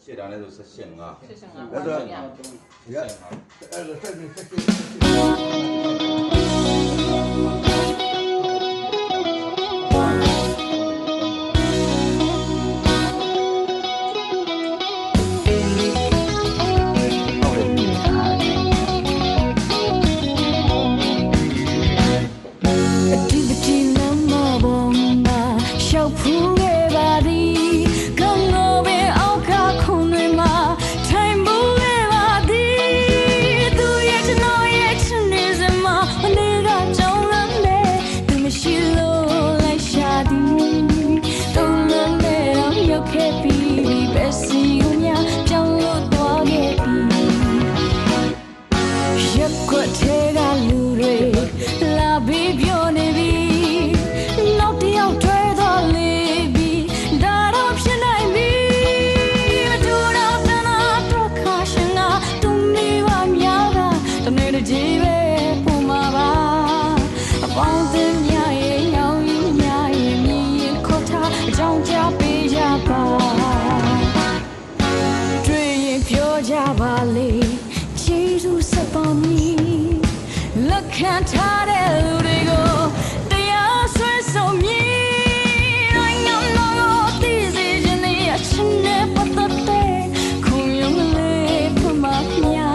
ရှစ်တန်းလဲဆို85 85အဲ့ဒါရအဲ့ဒါဆက်ခံထားတဲ့လူတွေကိုတရားဆွဲဆိုမြည်နိုင်ငံတော်ကိုသိစေခြင်းနဲ့အချင်းနဲ့ပတ်သက်တဲ့ခုံရုံးလေးဖွင့်ပါခင်ဗျာ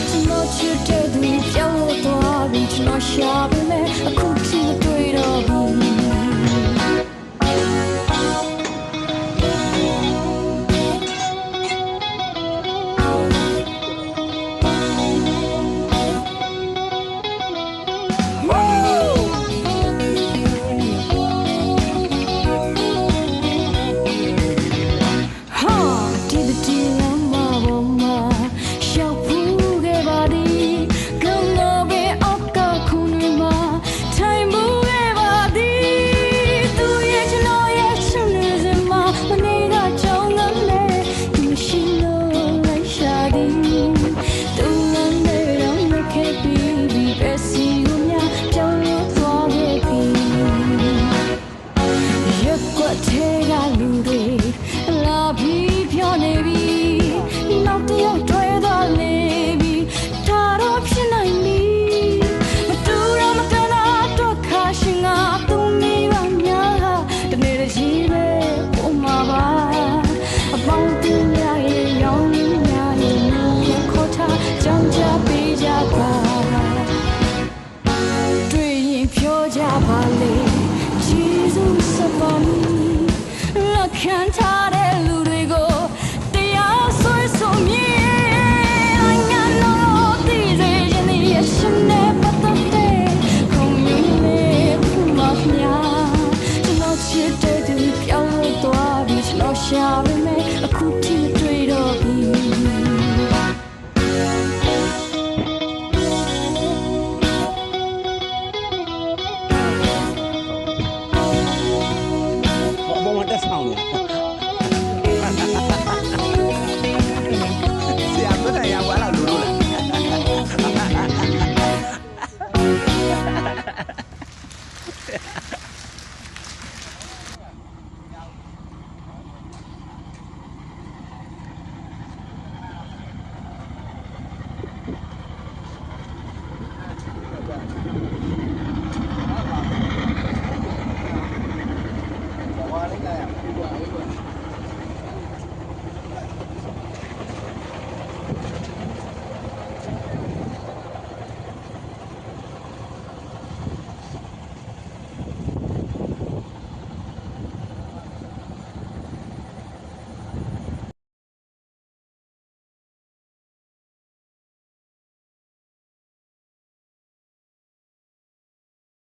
ကျွန်တော်ချစ်တဲ့သူပြောင်းသွားပြီကျွန်တော်ရှာပေမဲ့အခုထိမတွေ့တော့ဘူးဒီ